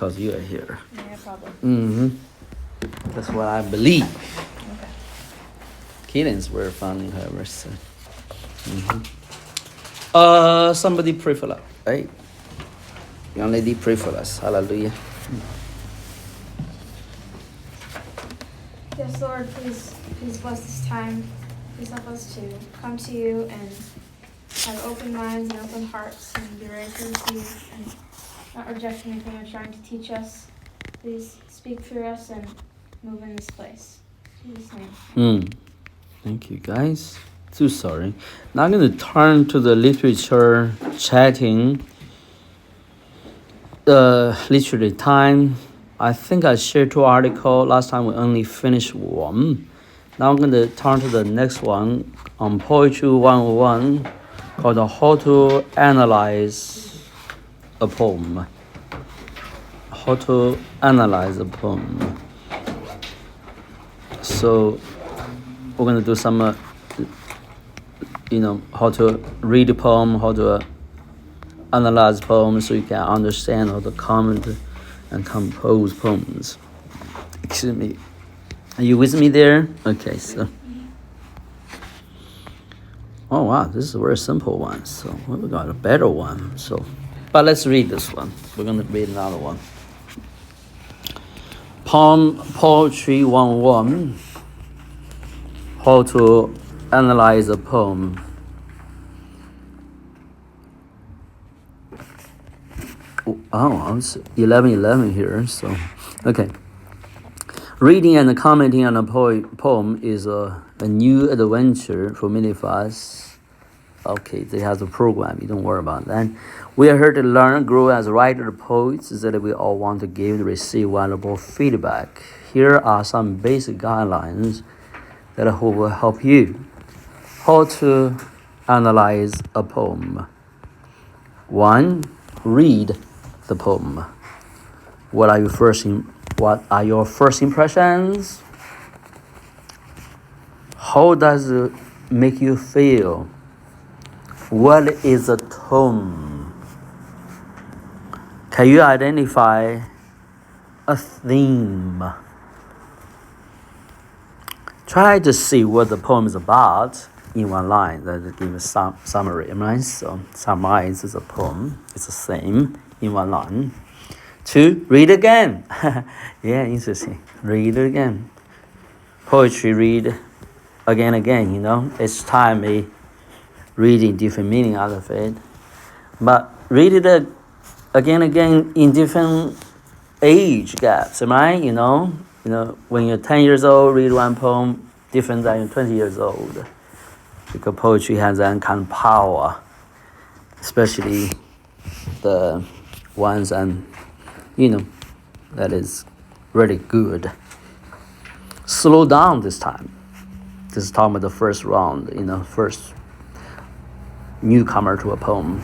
because you are here. Yeah, probably. That's what I believe. Okay. Keaton's very funny, however. So. Somebody pray for us, right? Young lady, pray for us. Hallelujah. Yes, Lord, please bless this time. Please help us to come to you and have open minds and open hearts and be ready to receive and not reject anything you're trying to teach us. Please speak through us and move in this place. In Jesus' name. Thank you, guys. Too sorry. Now I'm going to turn to the literature chatting. Literary time. I think I shared 2 articles. Last time we only finished 1. Now I'm going to turn to the next one on Poetry 101 called How to Analyze a Poem. How to analyze a poem. So we're going to do some, how to read a poem, how to analyze poems so you can understand how to comment and compose poems. Excuse me. Are you with me there? Okay, so. Oh wow, this is a very simple one. So we got a better one. So, but let's read this one. We're going to read another one. Poetry 101. How to analyze a poem. Oh, it's 11:11 here. So, okay. Reading and commenting on a poem is a new adventure for many of us. Okay, they have a program. You don't worry about that. We are here to learn, grow as writers and poets, that we all want to give and receive valuable feedback. Here are some basic guidelines that I hope will help you. How to analyze a poem. 1. Read the poem. What are your first impressions? How does it make you feel? What is the tone? Can you identify a theme? Try to see what the poem is about in one line. That gives some summary, right? So summarize the poem. It's the same in one line. 2. Read again. Yeah, interesting. Read again. Poetry, read again. Each time we reading different meaning out of it. But read it again in different age gaps, right? When you're 10 years old, read one poem different than you're 20 years old. Because poetry has that kind of power, especially the ones that is really good. Slow down this time. This is talking about the first round, first newcomer to a poem.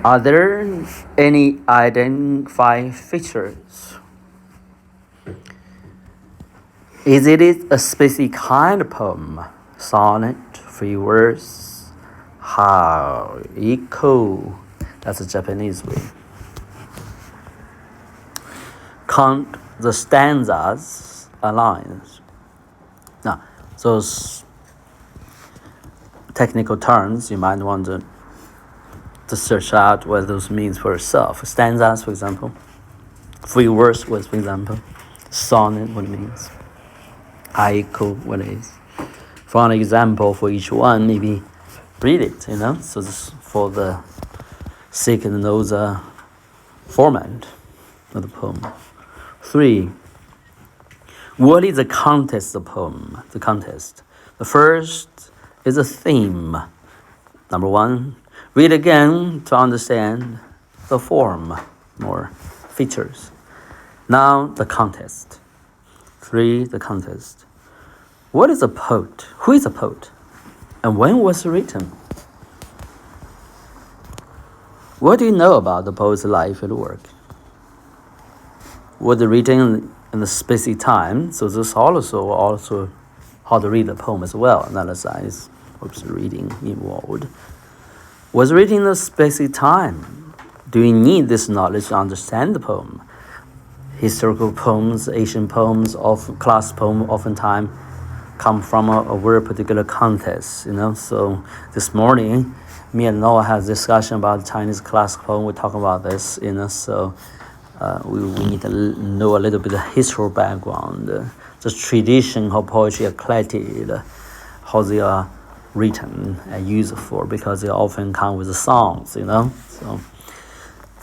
Are there any identifying features? Is it a specific kind of poem? Sonnet, free verse, haiku. That's a Japanese way. Count the stanzas and lines. Now, those technical terms, you might want to search out what those means for yourself. Stanzas, for example. Free verse, for example. Sonnet, what it means. Haiku, what it is. For an example for each one, maybe read it, So this for the sake of those format of the poem. 3. What is the context of the poem? The context. The first is a theme. Number 1, read again to understand the form, more features. Now the context. 3, the context. What is a poet? Who is a poet? And when was it written? What do you know about the poet's life and work? Was it written in a specific time? So this also how to read the poem as well. Analyze what's reading involved. Was it written in a specific time? do we need this knowledge to understand the poem? Historical poems, Asian poems, class poem, oftentimes come from a very particular context, So this morning, me and Noah had a discussion about Chinese classic poem. We talk about this, So we need to know a little bit of historical background, the tradition of poetry are collected, how they are written and used for, because they often come with the songs, So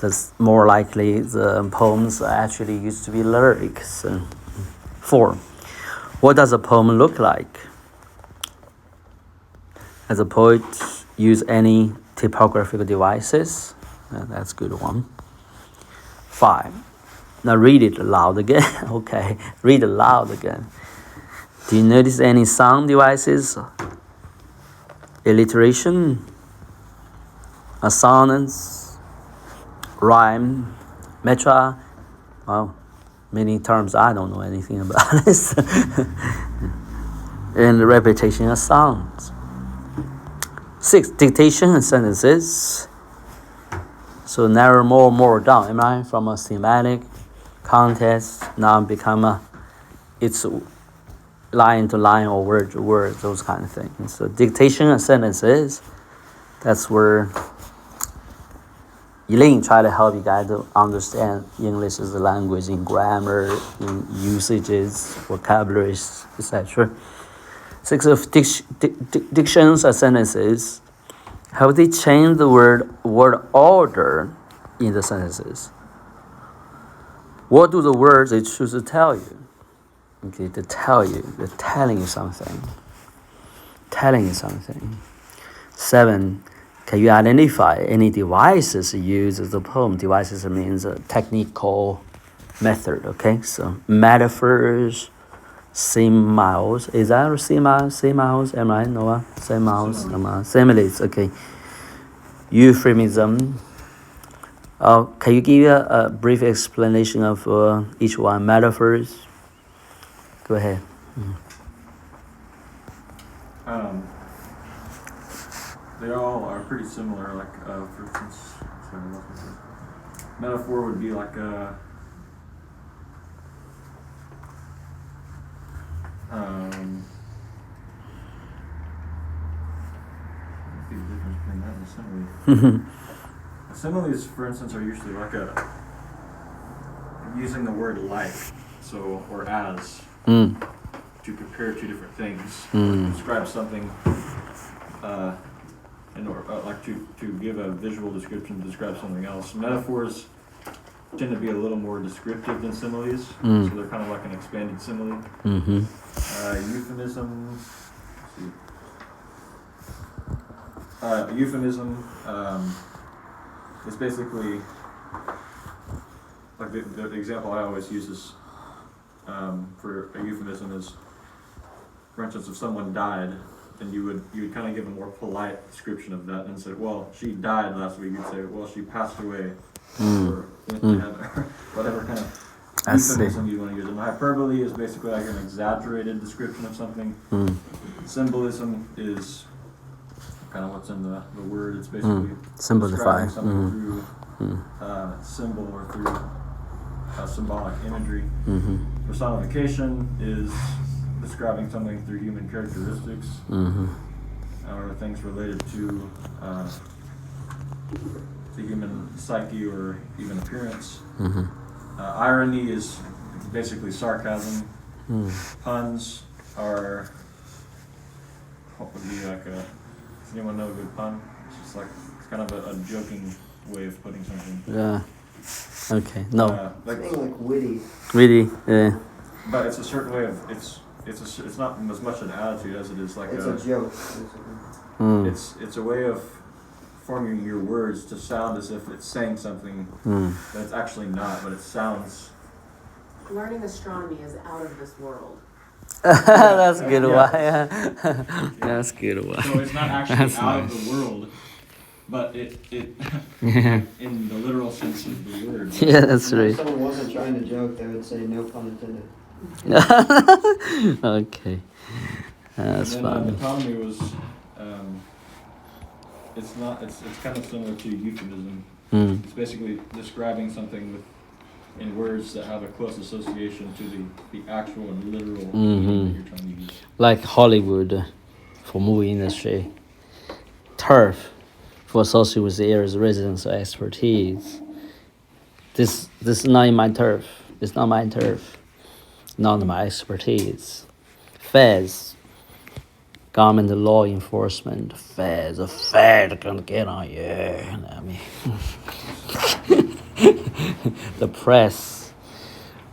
that's more likely the poems actually used to be lyrics. 4. What does a poem look like? As a poet, use any typographical devices. That's a good one. 5. Now read it aloud again. Okay, read aloud again. Do you notice any sound devices? Alliteration, assonance, rhyme, metra. Well, many terms I don't know anything about this. And the repetition of sounds. 6. Dictation and sentences. So narrow more and more down, am I? From a thematic context, now become it's line to line or word to word, those kind of things. So dictation and sentences, that's where Elaine tried to help you guys to understand English as a language in grammar, in usages, vocabularies, etc. 6 of dictions and sentences. Have they changed the word order in the sentences? What do the words they choose to tell you? Okay, to tell you, they're telling you something. 7, can you identify any devices used as a poem? Devices means a technical method, okay? So metaphors, similes. Is that similes? Am I, Noah? Similes. Similes, okay. Euphemism. Can you give a brief explanation of each one? Metaphors. Go ahead. They all are pretty similar. Like, for instance, metaphor would be like a. The difference between that and a simile. Similes, for instance, are usually like using the word like, so, or as, to compare two different things, to describe something, like to give a visual description to describe something else. Metaphors tend to be a little more descriptive than similes, so they're kind of like an expanded simile. Euphemism. Euphemism is basically like the example I always use is for a euphemism is, for instance, if someone died, then you would kind of give a more polite description of that and say, well, she died last week. You'd say, well, she passed away, or went to heaven, or whatever kind of euphemism you want to use. And hyperbole is basically like an exaggerated description of something. Symbolism is kind of what's in the word. It's basically simplify something through symbol or through symbolic imagery. Personification is describing something through human characteristics or things related to the human psyche or even appearance. Irony is basically sarcasm. Puns are what would be like a. Does anyone know a good pun? It's just like it's kind of a joking way of putting something. Yeah. Okay. No. Like witty. Really? Yeah. But it's a certain way of it's not as much an attitude as it is like it's a joke. It's a way of forming your words to sound as if it's saying something that it's actually not, but it sounds. Learning astronomy is out of this world. That's a good one. Yeah. That's a good one. So it's not actually out of the world, but it in the literal sense of the word. Yeah, that's right. If someone wasn't trying to joke, they would say no pun intended. Okay. That's fun. Metonymy was it's kind of similar to euphemism. It's basically describing something in words that have a close association to the actual and literal meaning that you're trying to use. Like Hollywood for movie industry, turf for associate with the area's residents or expertise. This is not in my turf. It's not my turf. Not my expertise. Feds, government law enforcement. Feds, the Fed gonna get on you. I mean, the press,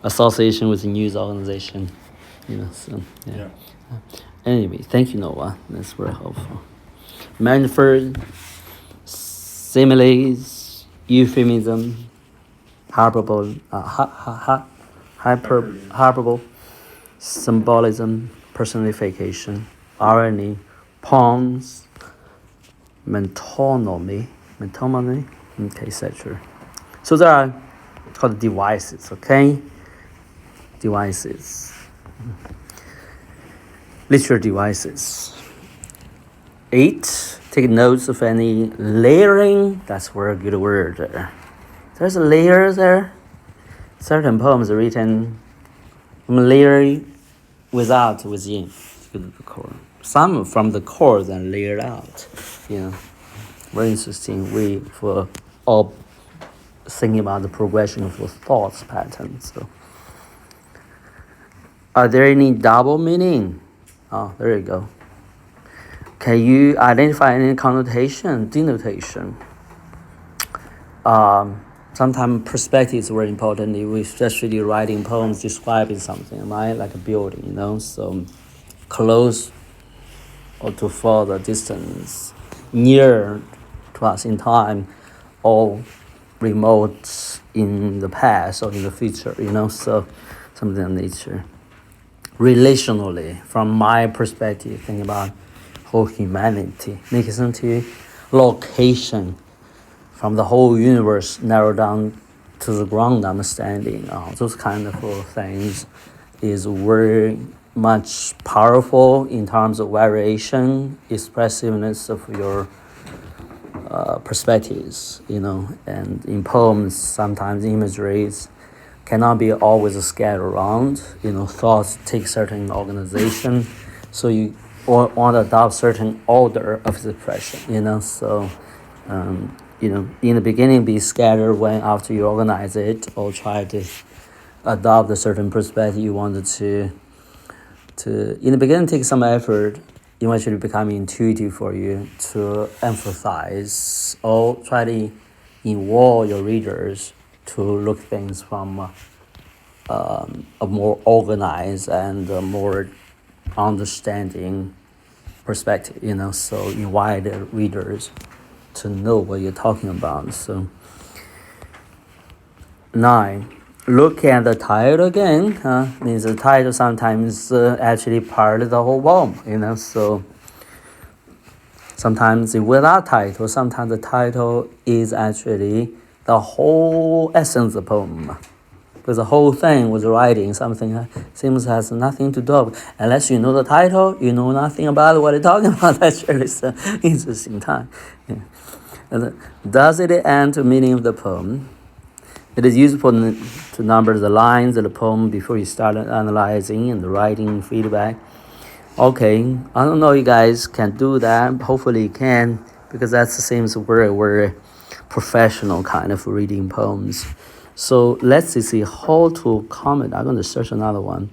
association with the news organization. So yeah. Anyway, thank you, Noah. That's very helpful. Metaphor, similes, euphemism, hyperbole, hyperbole, symbolism, personification, irony, poems, metonymy, okay, etc. So there are called devices, okay? Devices. Literature devices. 8. Take notes of any layering. That's a very good word there. There's a layer there. Certain poems are written from layer without, within. The core. Some from the core then layered out. Very interesting way for all thinking about the progression of the thoughts patterns. So, are there any double meaning? Oh, there you go. Can you identify any connotation, denotation? Sometimes perspective is very important. Especially writing poems describing something, right? Like a building, So close or to further distance, near to us in time, or remote in the past or in the future, So something of nature. Relationally, from my perspective, think about whole humanity. Make sense to you? Location, from the whole universe narrowed down to the ground understanding. Those kind of things is very much powerful in terms of variation, expressiveness of your perspectives, And in poems, sometimes imageries cannot be always scattered around. Thoughts take certain organization, so you want to adopt certain order of expression. So, in the beginning, be scattered when after you organize it, or try to adopt a certain perspective you wanted to. In the beginning, take some effort. Eventually, become intuitive for you to emphasize or try to involve your readers to look things from a more organized and more understanding perspective, so invite the readers to know what you're talking about. So 9, look at the title again. Means the title sometimes actually part of the whole poem, so sometimes without title, sometimes the title is actually the whole essence of the poem. Because the whole thing was writing something seems has nothing to do with, unless you know the title, you know nothing about what you're talking about. That's really an interesting time. Yeah. And does it add to meaning of the poem? It is useful to number the lines of the poem before you start analyzing and writing feedback. Okay, I don't know if you guys can do that. Hopefully you can, because that seems very professional kind of reading poems. So let's see how to comment. I'm going to search another one.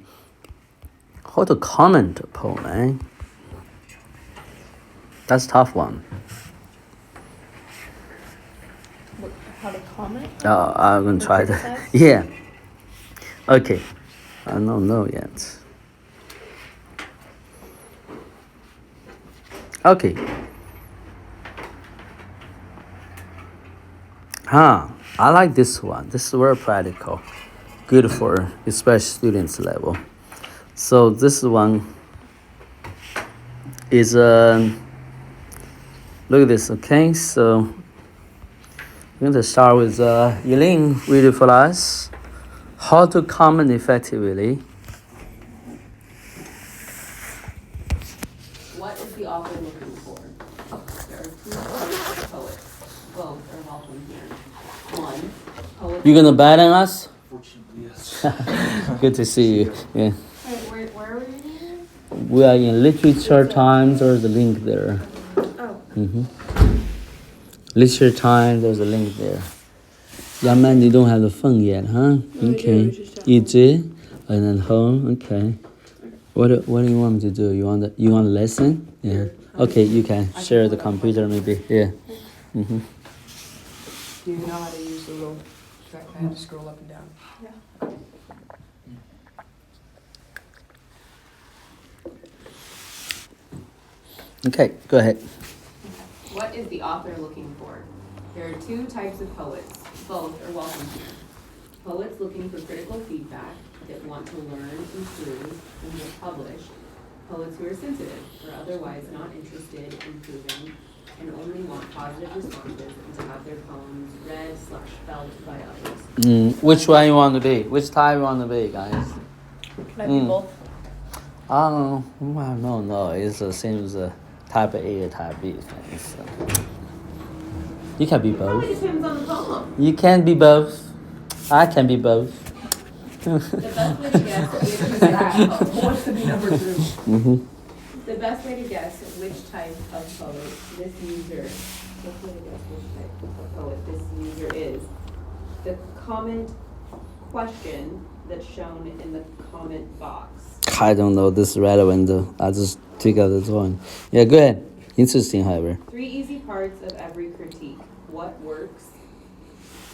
How to comment a poem, eh? That's a tough one. How to comment? I'm going to try to. Criticize? Yeah. Okay. I don't know yet. Okay. I like this one. This is very practical. Good for especially students level. So this one is look at this, okay? So we're going to start with Eileen, read it for us. How to comment effectively. What is the author looking for? There are 2 poets. Both are welcome here. You gonna bet on us? Fortunately, yes. Good to see you. Yeah. Wait, where are we reading? We are in Literature Times. There's a link there. Oh. Literature Times. There's a link there. Young man, you don't have the phone yet, huh? No, Okay. I do, just at You home. do? And then home. Okay. What do you want me to do? You want to listen? Yeah. Okay, you can share the computer maybe. Yeah. Do you know how to use the little trackpad to scroll up and down? Yeah. Okay, go ahead. What is the author looking for? There are two types of poets. Both are welcome here. Poets looking for critical feedback that want to learn, improve, and get published. Poets who are sensitive or otherwise not interested in improving and only want positive responses and to have their poems read/felt by others. Which one you want to be? Which type you want to be, guys? Can I be both? Well, no. It's the same as type A, type B thing. So. You can be It probably both. depends on the poem. You can be both. I can be both. The best way to guess which Wants to be number 2. The best way to guess which type of poet this user, best way to guess which type of poet this user is, the comment question that's shown in the comment box. I don't know. This is relevant though. I just took out this one. Yeah, go ahead. Interesting, however. 3 easy parts of every critique. What works?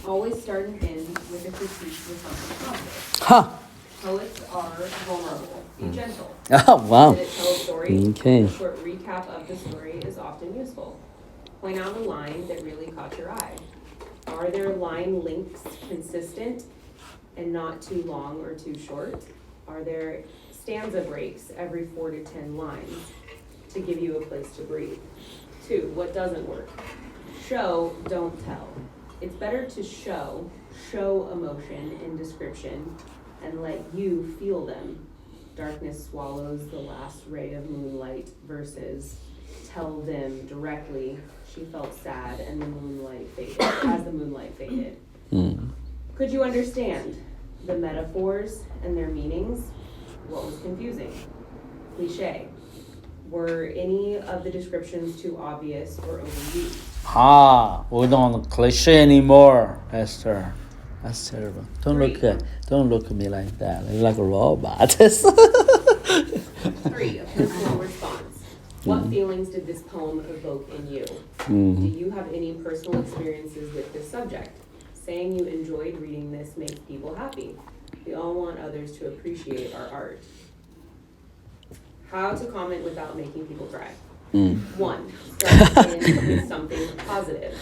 Always start and end with a critique with something positive. Ha! Poets are vulnerable. Be gentle. Oh, wow. Did it tell a story? Okay. A short recap of the story is often useful. Point out a line that really caught your eye. Are their line lengths consistent and not too long or too short? Are there stanza breaks every 4 to 10 lines to give you a place to breathe? 2, what doesn't work? Show, don't tell. It's better to show emotion in description and let you feel them. Darkness swallows the last ray of moonlight versus tell them directly she felt sad and the moonlight faded, as the moonlight faded. Could you understand the metaphors and their meanings? What was confusing? Cliche. Were any of the descriptions too obvious or overused? We don't cliche anymore, Esther. That's terrible. Don't look at me like that. You're like a robot. 3, a personal response. What feelings did this poem evoke in you? Do you have any personal experiences with this subject? Saying you enjoyed reading this makes people happy. We all want others to appreciate our art. How to comment without making people cry. 1, start in with something positive.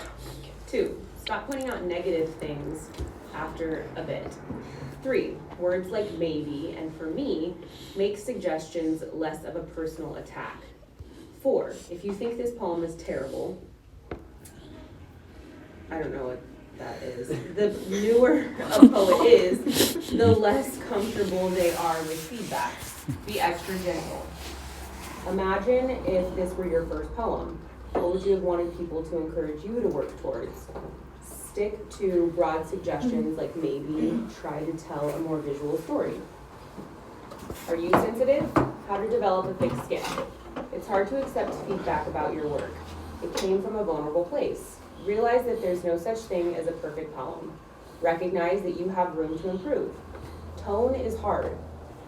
2, stop pointing out negative things after a bit. 3, words like maybe and for me make suggestions less of a personal attack. 4, if you think this poem is terrible, I don't know what that is. The newer a poet is, the less comfortable they are with feedback. Be extra gentle. Imagine if this were your first poem. What would you have wanted people to encourage you to work towards? Stick to broad suggestions like maybe try to tell a more visual story. Are you sensitive? How to develop a thick skin. It's hard to accept feedback about your work. It came from a vulnerable place. Realize that there's no such thing as a perfect poem. Recognize that you have room to improve. Tone is hard.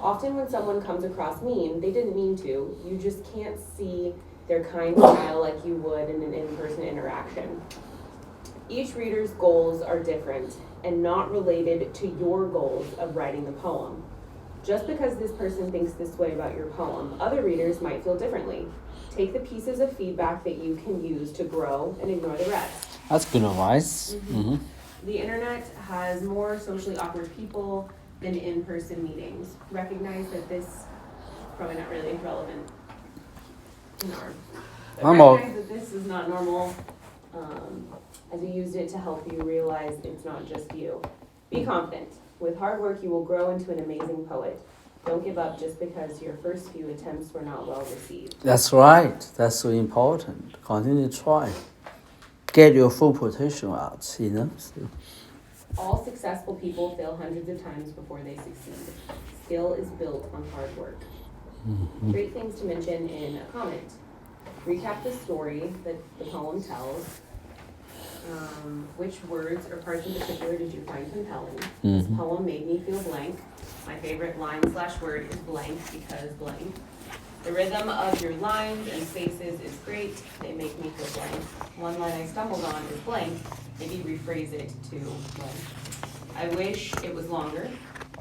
Often when someone comes across mean, they didn't mean to. You just can't see their kind smile like you would in an in-person interaction. Each reader's goals are different and not related to your goals of writing the poem. Just because this person thinks this way about your poem, other readers might feel differently. Take the pieces of feedback that you can use to grow and ignore the rest. That's good advice. The internet has more socially awkward people than in-person meetings. Recognize that this probably not really relevant in our, but recognize that this is not normal. As you used it to help you realize it's not just you. Be confident. With hard work, you will grow into an amazing poet. Don't give up just because your first few attempts were not well received. That's right. That's so important. Continue to try. Get your full potential out, So, All successful people fail hundreds of times before they succeed. Skill is built on hard work. Great things to mention in a comment. Recap the story that the poem tells. Which words or parts in particular did you find compelling? This poem made me feel blank. My favorite line/word is blank because blank. The rhythm of your lines and spaces is great. They make me feel blank. One line I stumbled on is blank. Maybe rephrase it to blank. I wish it was longer.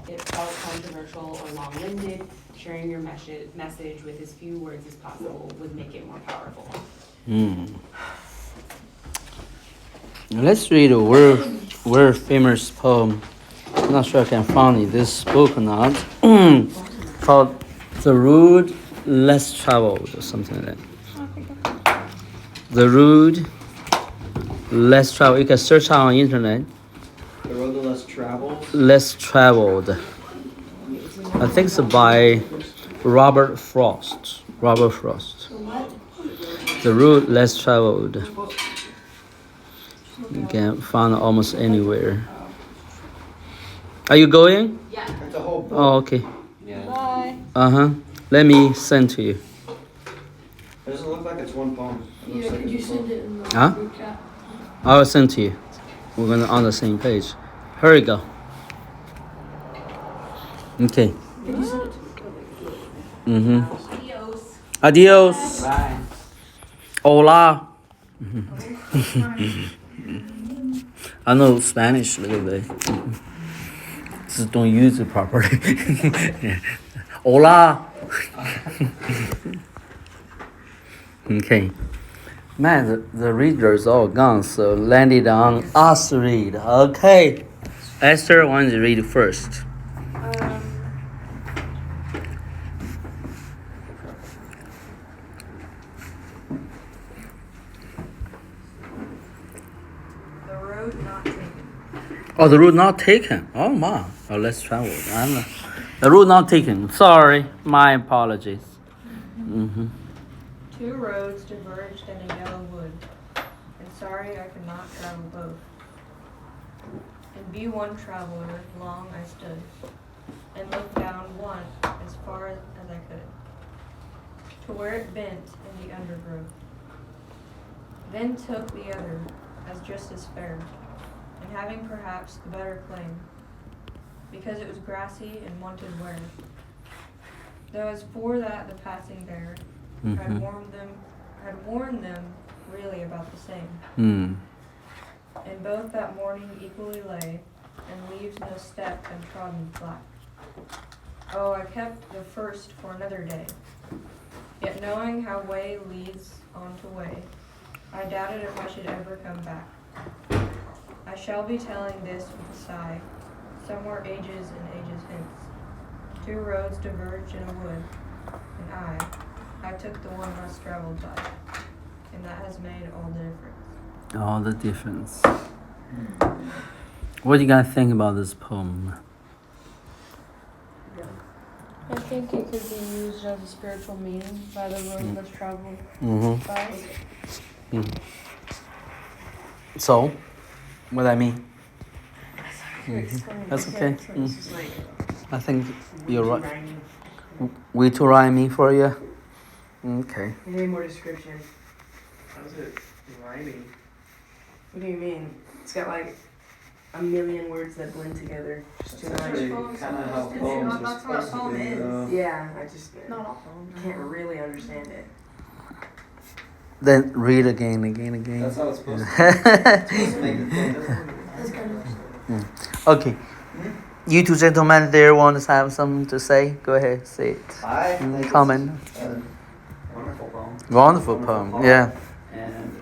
It felt controversial or long-winded. Sharing your message with as few words as possible would make it more powerful. Let's read a world famous poem. I'm not sure I can find it. This book or not. Called The Road Less Traveled or something like that. The Road Less Traveled. You can search out on internet. The road less traveled. Less Traveled. I think it's by Robert Frost. Robert Frost. The Road Less Traveled. You can find it almost anywhere. Are you going? It's a whole book. Oh, okay. Yeah. Uh-huh. Let me send to you. It doesn't look like it's one poem. It looks like it's a book. it in the Huh? group chat? I will send to you. We're gonna on the same page. Here we go. Okay. Could you send it to me? Adios. Adios. Bye. Hola. I know Spanish a little bit. Just don't use it properly. Hola. Okay. Man, the readers all gone, so landed on us to read. Okay. Esther, why don't you read first? The road not taken. Oh, the route not taken. Oh, my. Oh, let's travel. The route not taken. Sorry. My apologies. Mm-hmm. 2 roads diverged in a yellow wood, and sorry I could not travel both. And be one traveler, long I stood, and looked down one as far as I could, to where it bent in the undergrowth. Then took the other, as just as fair, and having perhaps the better claim, because it was grassy and wanted wear. Though as for that the passing there, had warned them really about the same. And both that morning equally lay, and leaves no step untrodden flat. Oh, I kept the first for another day. Yet knowing how way leads on to way, I doubted if I should ever come back. I shall be telling this with a sigh, somewhere ages and ages hence. 2 roads diverged in a wood, and I took the one less traveled by, and that has made all the difference. All the difference. What do you guys think about this poem? I think it could be used as a spiritual meaning by the road that's traveled Mm-hmm. by. So, what I mean? That's okay. I think you're right. We too rhyming for you? Okay. You need more description. How's it rhyming? What do you mean? It's got like a million words that blend together. Just too much. Kind of how poems are That's what a supposed poem to be. is. though. Yeah, I just Not all poems. can't really understand it. Then read again. That's how it's supposed to be. It's supposed to make it think, doesn't it? That's kind of. Okay. You two gentlemen there want to have something to say? Go ahead, say it. I think Comment. it's a wonderful poem. Wonderful poem. Yeah. And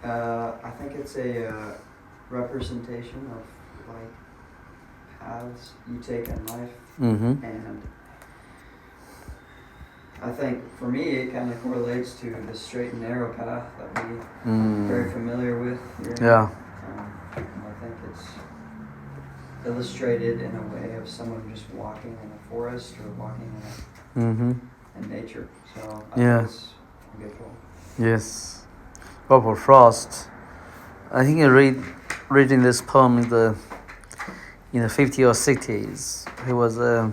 I think it's a representation of like paths you take in life, Mm-hmm. and I think for me it kind of correlates to the straight and narrow path that we're very familiar with here. Yeah. And I think it's illustrated in a way of someone just walking in a forest or walking Mm-hmm. in nature. So Yeah. think it's a good poem. Yes. Robert Frost I think I reading this poem in the 50s or 60s. He was a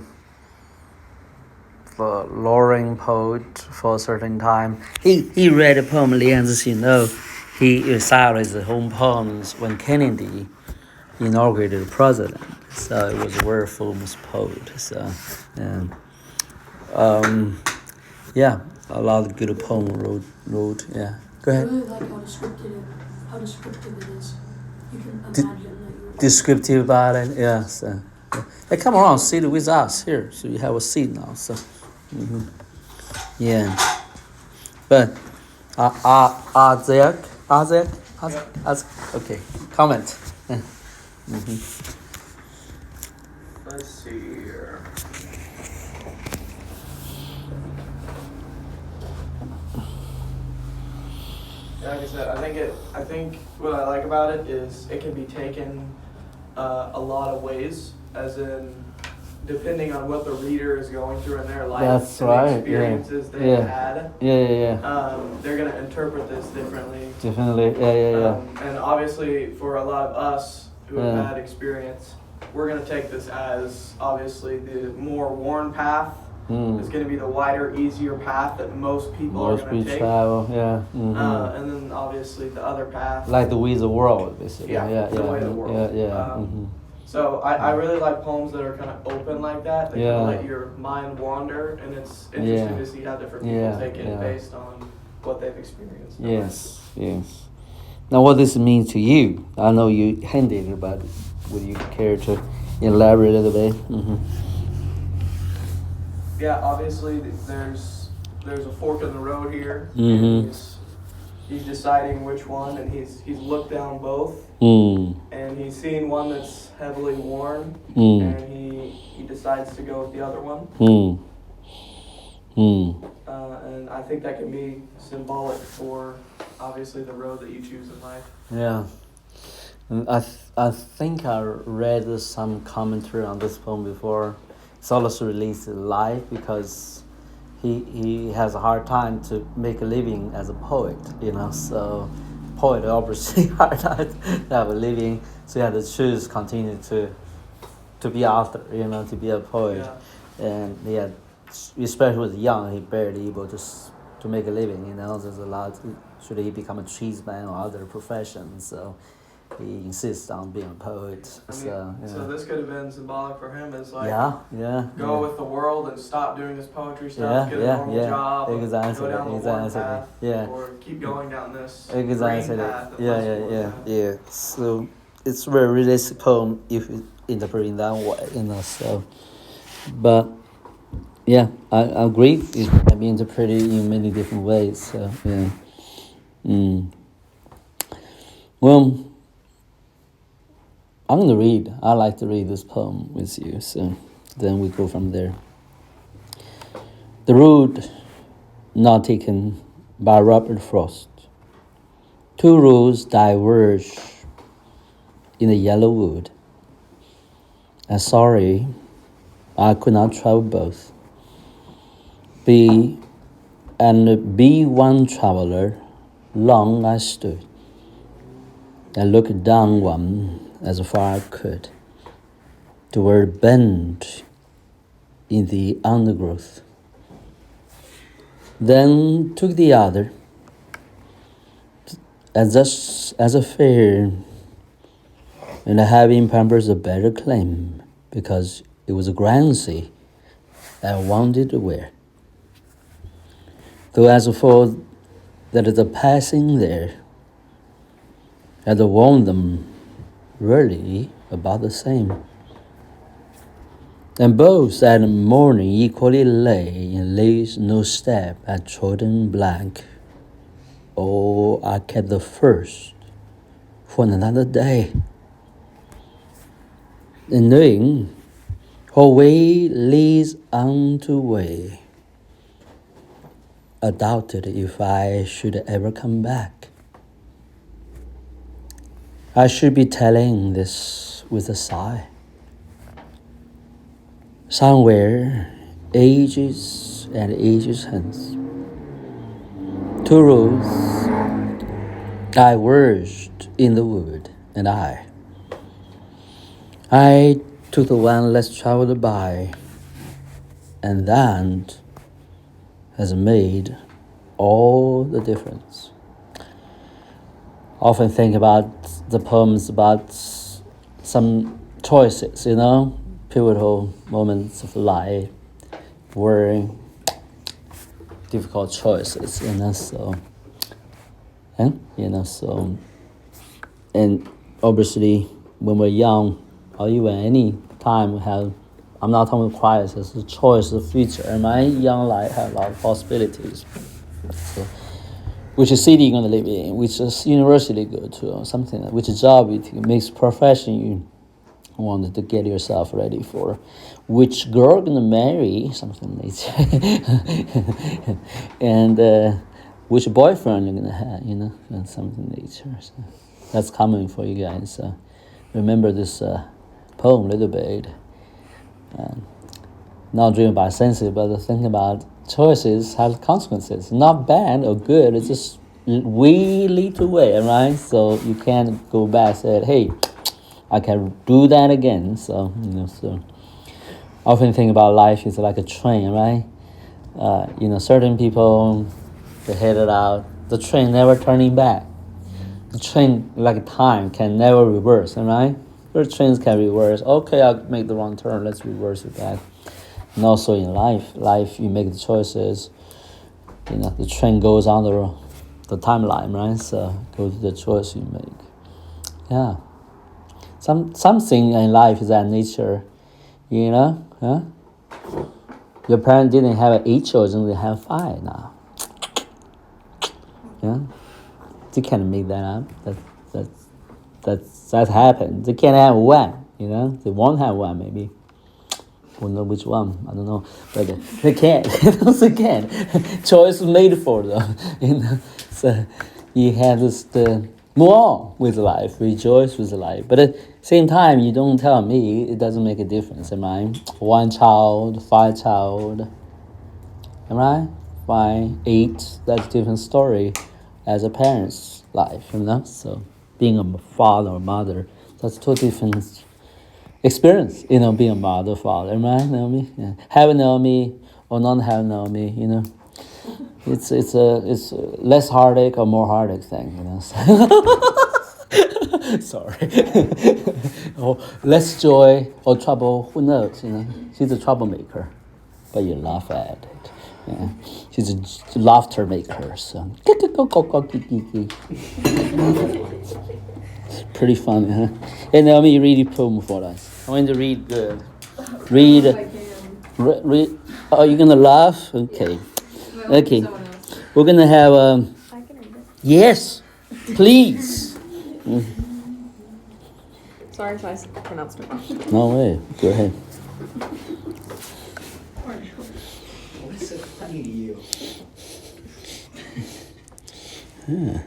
Lorraine poet for a certain time. He read a poem, Lian Zixi. He recited his own poems when Kennedy inaugurated the president. So it was a very famous poet. So, yeah, a lot of good poem wrote. Yeah, go I ahead. really like how descriptive it is. You can Di- imagine that you're Descriptive about it. Yeah. So, yeah. Hey, come around, sit with us here. So you have a seat now. So, yeah. But Isaac, okay. Comment. Let's see here. Like I said, I think what I like about it is it can be taken a lot of ways, as in depending on what the reader is going through in their life That's and right, the yeah. experiences they've Yeah. had. Yeah. They're gonna interpret this differently. Definitely. Yeah. And obviously, for a lot of us who have Yeah. had experience, we're gonna take this as obviously the more worn path. It's gonna be the wider, easier path that most people are Most gonna people take. travel. Yeah. And then obviously the other path. Like the way the world, basically. Yeah, the way the world. Yeah. So I really like poems that are kind of open like that. They kind Yeah. of let your mind wander, and it's interesting Yeah. to see how different people Yeah, take it yeah. based on what they've experienced. Yes. Now, what this means to you? I know you hinted, but would you care to elaborate a little bit? Yeah, obviously there's a fork in the road here. Mhm. And he's deciding which one, and he's looked down both, and he's seen one that's heavily worn, and he decides to go with the other one. And I think that can be symbolic for obviously the road that you choose in life. Yeah. And I think I read some commentary on this poem before. It's also released live because he has a hard time to make a living as a poet, so poet obviously hard time to have a living, so he had to choose continue to be author, to be a poet. Yeah. And he had, especially when he was young, he barely able to make a living, there's a lot, should he become a tradesman or other professions, so he insists on being a poet. So this could have been symbolic for him as like Yeah. go with the world and stop doing this poetry Yeah, stuff, get a yeah, normal yeah. job, Exactly, go down the exactly, one path, yeah. or keep going down this Exactly. green path. that less work. Yeah. So it's very realistic poem if you interpret in that way, so. But yeah, I agree. It can be interpreted in many different ways. So yeah. Well, I'm gonna read. I like to read this poem with you. So then we go from there. The Road Not Taken by Robert Frost. Two roads diverge in the yellow wood. I'm sorry, I could not travel both. Be one traveler, long I stood. I looked down one as far I could, toward a bend in the undergrowth. Then took the other, as a fair, and having perhaps a better claim, because it was a grancy I wanted to wear. Though as for that the passing there, had warned them really about the same. And both that morning equally lay in lace no step had trodden blank. Oh, I kept the first for another day. And knowing her way leads unto way, I doubted if I should ever come back. I should be telling this with a sigh. Somewhere, ages and ages hence, two roads diverged in the wood, and I took the one less traveled by, and that has made all the difference. Often think about the poems about some choices, pivotal moments of life, were difficult choices, so, and obviously when we're young, or even any time we have, I'm not talking about crisis, the choice of the future, and my young life have a lot of possibilities. So, which city you're gonna live in, which university you go to, or something, which job you take, makes profession you wanted to get yourself ready for, which girl you're gonna marry, something like that, and which boyfriend you're gonna have, and something nature. So that's coming for you guys. So remember this poem a little bit. Not driven by senses, but think about choices have consequences. Not bad or good, it's just we lead the way, right? So you can't go back and say, hey, I can do that again. So, so often think about life is like a train, right? Certain people, they headed out, the train never turning back. The train, like time, can never reverse, right? Your trains can reverse. Okay, I'll make the wrong turn, let's reverse it back. And also in life you make the choices, the train goes on the timeline, right? So go to the choice you make. Yeah. Something in life is that nature, huh? Your parents didn't have 8 children, they have 5 now. Yeah? They can't make that up. That happened. They can't have 1, They won't have 1 maybe. Who know which one? I don't know. But they can't. They can't. Choice made for them. So you have to move on with life, rejoice with life. But at the same time, you don't tell me it doesn't make a difference, am I? 1 child, 5 child, am I? 5, 8, that's a different story as a parent's life, So being a father or mother, that's 2 different experience, being a mother, father, am I, Naomi? Yeah. Have Naomi or not have Naomi, It's less heartache or more heartache thing, Sorry. Or less joy or trouble, who knows, She's a troublemaker, but you laugh at it. Yeah. She's a laughter maker, so. Pretty funny, huh? Hey, Naomi, you read a poem for us. I want to read the... Read... Oh, you're going to laugh? Okay. Okay. We're going to have... I can read it. Yes, please. Sorry if I pronounced it wrong. No way. Go ahead. What's so funny to you? Yeah.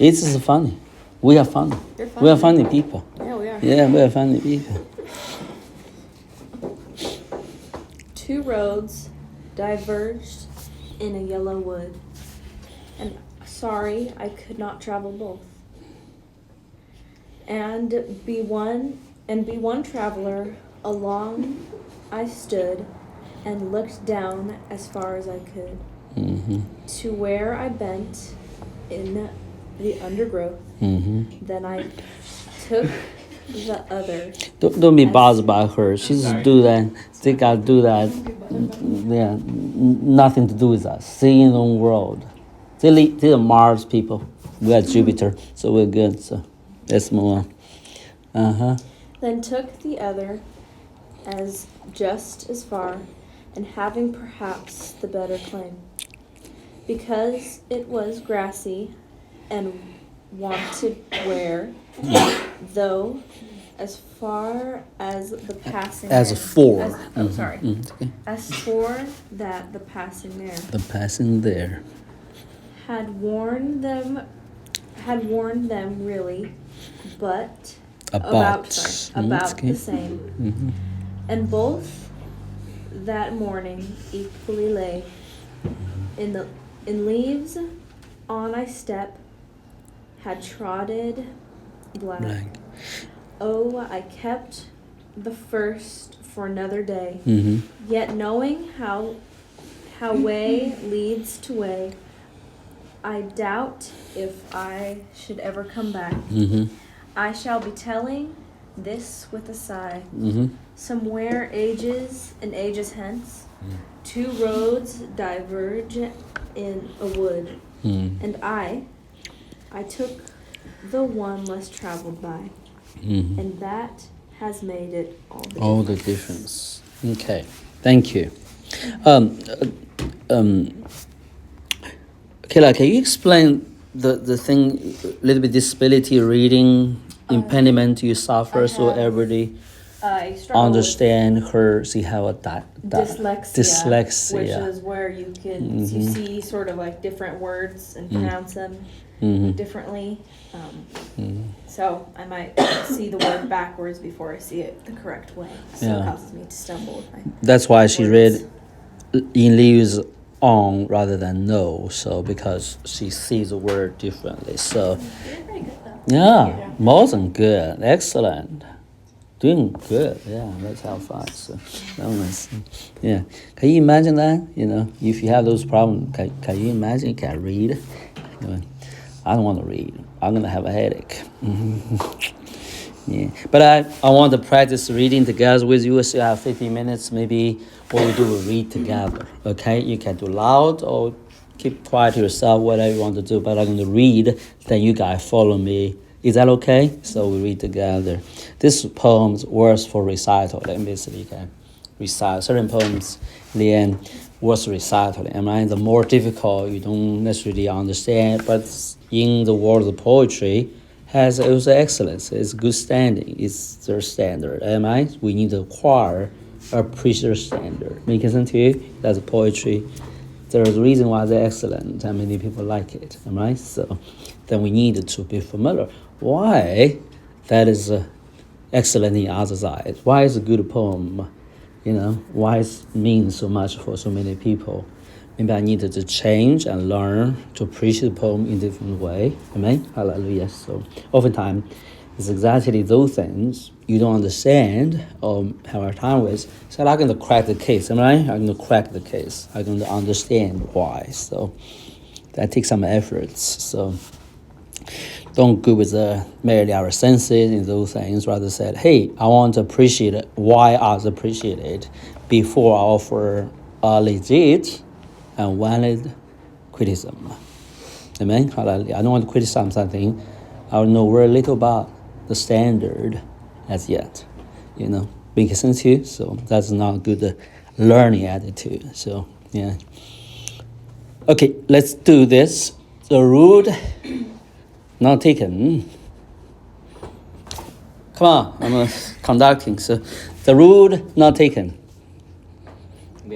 It's just funny. We are funny. You're funny. We are funny people. Yeah, we are. Yeah, we are funny people. 2 roads diverged in a yellow wood, and sorry I could not travel both. And be one traveler along I stood, and looked down as far as I could, to where I bent in the undergrowth. Then I took the other. Don't be bothered by her. She just do that. They gotta do that. Yeah, nothing to do with us. See in the world. They're Mars people. We are Jupiter, so we're good. So let's move on. Then took the other as just as far, and having perhaps the better claim, because it was grassy and wanted wear, though as far as the passing As a there- four. okay. As for that the passing there The passing there. had warned them really, but about the same. And both that morning equally lay in leaves On I step, had trotted black. Blank. Oh, I kept the first for another day. Mm-hmm. Yet knowing how way leads to way, I doubt if I should ever come back. Mm-hmm. I shall be telling this with a sigh. Mm-hmm. Somewhere ages and ages hence, two roads diverge in a wood, Mm-hmm. and I took the one less traveled by, Mm-hmm. and that has made it All the difference. Okay, thank you. Kayla, can you explain the thing, a little bit disability reading impediment you suffer so everybody I struggle understand her, see how a dyslexia. which is where you can you Mhm. see sort of like different words and Mm. pronounce them Mhm. differently. Mhm. So I might see the word backwards before I see it the correct way. So Yeah. it causes me to stumble with my That's why she words. read in leaves on rather than no, so because she sees the word differently. So You're pretty good though. yeah, more than good, excellent, doing good. Yeah, that's how fast. So that was, yeah. Can you imagine that? You know, if you have those problems, can you imagine? Can I read? You know, I don't want to read. I'm gonna have a headache. Yeah, but I want to practice reading together with you. So you have 15 minutes, maybe what we do, we read together. Okay, you can do loud or keep quiet to yourself, whatever you want to do. But I'm going to read, then you guys follow me. Is that okay? So we read together. This poem's words for recital. Let me see if you can recite certain poems. In the end, words recital. Am I? The more difficult, you don't necessarily understand. But in the world of poetry, has also excellence. It's good standing. It's their standard. Am I? We need to acquire a preacher standard. Make sense to you? That's poetry. There's a reason why they're excellent and many people like it. Am I? So then we need to be familiar. Why that is excellent in other side? Why is a good poem? You know, why it means so much for so many people? Maybe I needed to change and learn to appreciate the poem in a different way. Amen? Hallelujah. So oftentimes, it's exactly those things you don't understand or have a time with. So I'm going to crack the case. Am I? I'm going to crack the case. I'm going to understand why. So that takes some efforts. So don't go with merely our senses in those things. Rather said, hey, I want to appreciate it. Why others appreciate it before I offer a legit and valid criticism. Amen? Hallelujah. I don't want to criticize something. I know very little about the standard as yet. You know, make sense to you? So that's not a good learning attitude. So, yeah. Okay, let's do this. The road not taken. Come on, I'm conducting. So the road not taken.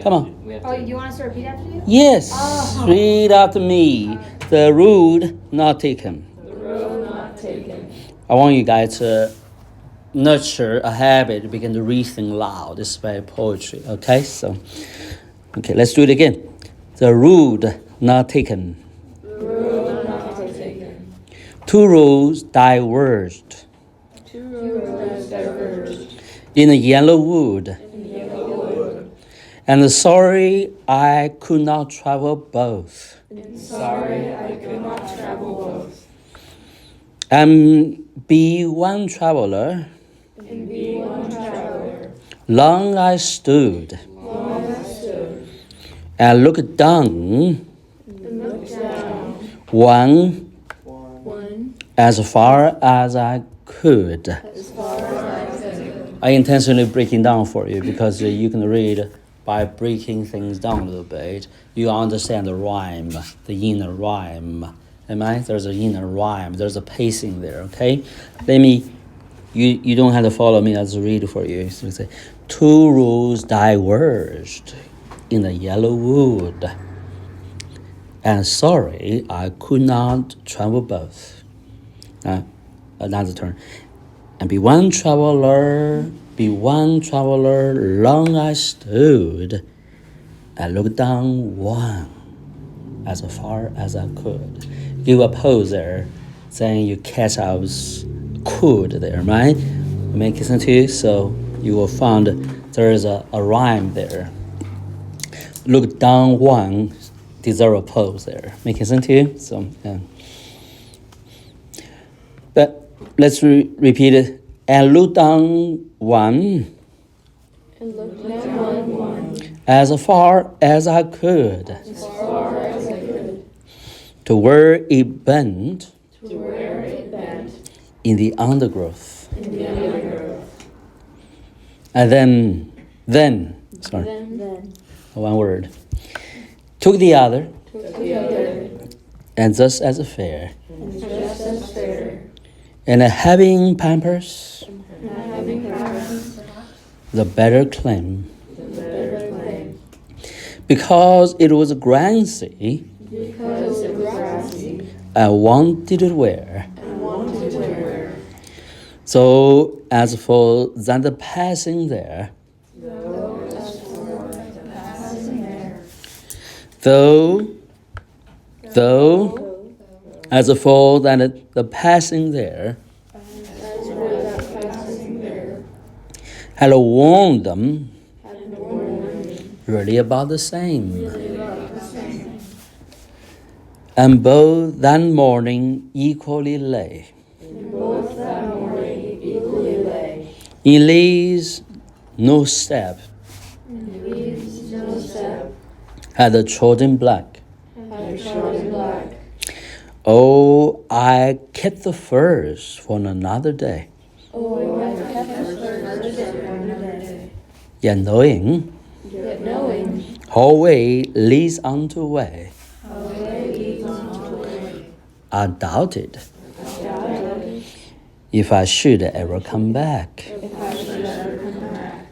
Come on. Oh, you want us to repeat after you? Yes, read after me. The road not taken. The road not taken. I want you guys to nurture a habit, begin to read things loud. This is very poetry, okay? So, okay, let's do it again. The road not taken. The road not taken. Two roads diverged Two roads diverged. in a yellow wood. And sorry I could not travel both. Sorry I could not travel both. And be one traveler. And be one traveler. Long I stood Long I stood. and looked down And looked down. one One. as far as I could. As far as I could. I intentionally breaking down for you because you can read by breaking things down a little bit. You understand the rhyme, the inner rhyme. Am I? There's an inner rhyme. There's a pacing there. Okay. Let me. You don't have to follow me. I'll just read for you. So say, two roads diverged in the yellow wood. And sorry, I could not travel both. Another turn. And be one traveler, long I stood, and looked down one as far as I could. give a pose there, then you catch out could there, right? Make sense to you? So you will find there is a rhyme there. Look down one, deserve a pose there. Make sense to you? So, yeah. But let's repeat it. And look down one. And look down one. As far as I could. As far as I could. To where it bent. To where it bent. In the undergrowth. In the undergrowth. And then, sorry, Then. one word. Took the other. Took the other. And just as fair. And just as fair. And having pampers. And having parents. The better claim. The better claim. Because it was grassy. Because it was grassy. I wanted to wear. And wanted to wear. So as for that the passing there. Though as for the passing there. Though as for that the passing there. As for that passing there. Had warned them. Had warned them. Really about the same. Really about the same. And both that morning equally lay. And both that morning equally lay. In leaves no step. And leaves no step. Had the trodden black. Had trodden black. Oh, I kept the furs for another day. Oh, I kept the first for another day. Yet knowing Yet knowing her way leads unto way, how way leads unto way. I doubted I doubted if I should ever come back. if I should ever come back.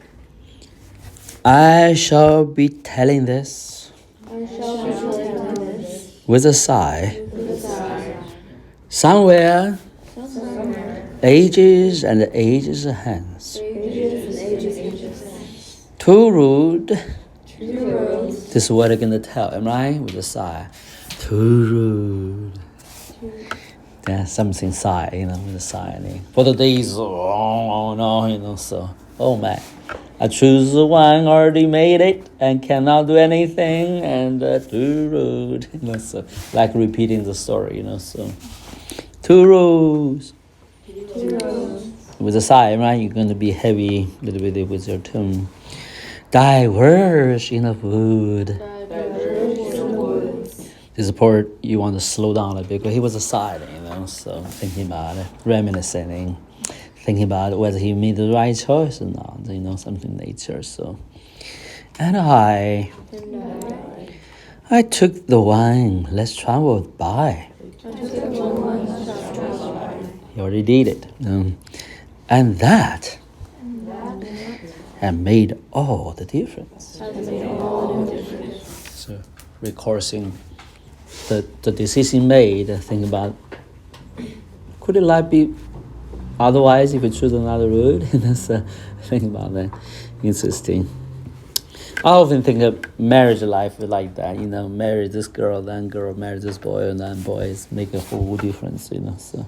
I shall be telling this I shall be telling this with a sigh. with a sigh. Somewhere, Somewhere, ages and ages hence, ages and ages. too rude. Two roads. This is what I'm gonna tell, am I? With a sigh. Too rude. There's something sigh, with a sigh. For the days, oh no, so, oh man. I choose the one already made it and cannot do anything and too rude. So like repeating the story, so. Two roads. Two roads. With a sigh, right? You're going to be heavy a little bit with your tone. Diverge in the wood. Diverge in the woods. This part you want to slow down a bit because he was aside, so thinking about it, reminiscing, thinking about whether he made the right choice or not, something nature. So, and I took the wine less traveled by. He already did it. And that had made all the difference. So, recoursing the decision made, think about, could it life be otherwise if you choose another route? Think about that. Interesting. I often think of marriage life like that, marry this girl, then girl, marry this boy, and then boys make a whole difference, so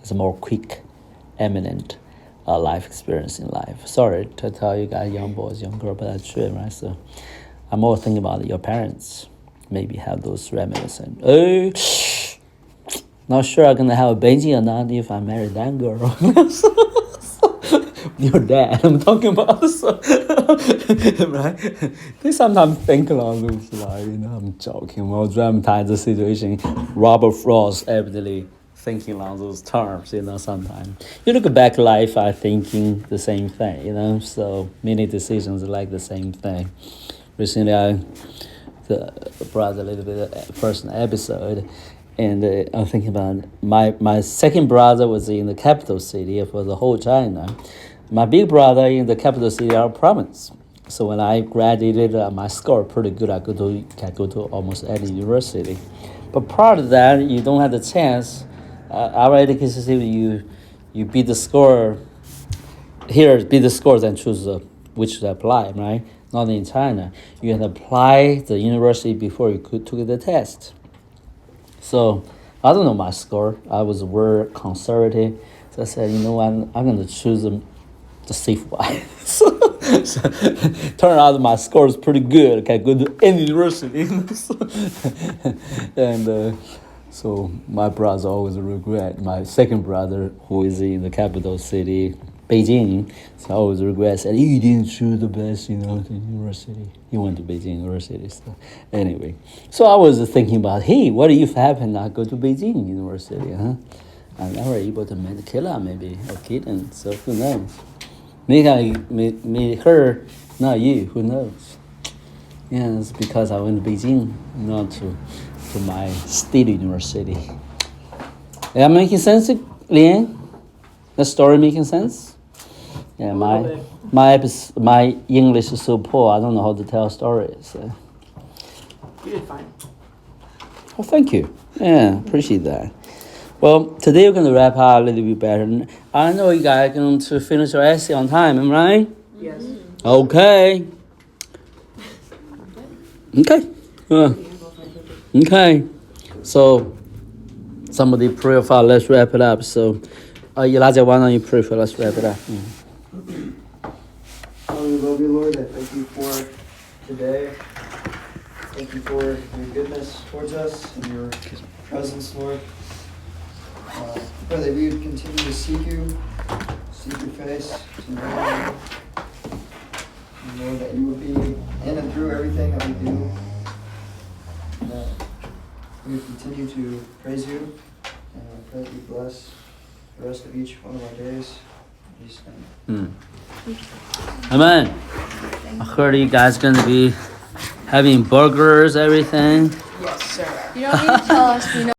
it's a more quick, eminent life experience in life. Sorry to tell you guys, young boys, young girl, but that's true, right? So I'm more thinking about your parents maybe have those reminiscence. Not sure I'm gonna have a baby or not if I marry that girl. Your dad, I'm talking about, so, right? They sometimes think along those lines, I'm joking, more dramatize the situation. Robert Frost evidently thinking along those terms, sometimes. You look back life, I thinking the same thing, so many decisions are like the same thing. Recently, I brought a little bit of personal episode, and I'm thinking about my second brother was in the capital city for the whole China. My big brother in the capital city of our province. So when I graduated, my score pretty good. I can go to almost any university. But prior to that, you don't have the chance. Our education system, you beat the score. Here, beat the scores and choose which to apply, right? Not in China. You have to apply the university before you could took the test. So I don't know my score. I was very conservative. So I said, you know, I'm going to choose the safe one. so turned out my score is pretty good. I can go to any university. And so my brother always regret. My second brother, who is in the capital city, Beijing, so I always regret. Said, you didn't choose the best, the university. He went to Beijing University. So anyway, so I was thinking about, hey, what if happen I go to Beijing University, huh? I'm never able to meet Kayla, maybe, or Keaton, so who knows? Maybe her, not you, who knows? Yeah, it's because I went to Beijing, not to my state university. Yeah, making sense, Lian? The story making sense? Yeah, my English is so poor, I don't know how to tell stories. You did fine. Oh, thank you. Yeah, appreciate that. Well, today we're going to wrap up a little bit better. I know you guys are going to finish your essay on time, am I right? Yes. Okay. Okay. Okay. So, somebody pray for, let's wrap it up. So, Elijah, why don't you pray for, let's wrap it up. Father, we love you, Lord. I thank you for today. Thank you for your goodness towards us and your presence, Lord. Pray that we would continue to seek your face, to know you. And Lord, that you would be in and through everything that we do. And that we would continue to praise you. And I pray that you bless the rest of each one of our days. In Jesus' name. Amen. I heard you guys going to be having burgers, everything. Yes, sir. You don't need to tell us, we know.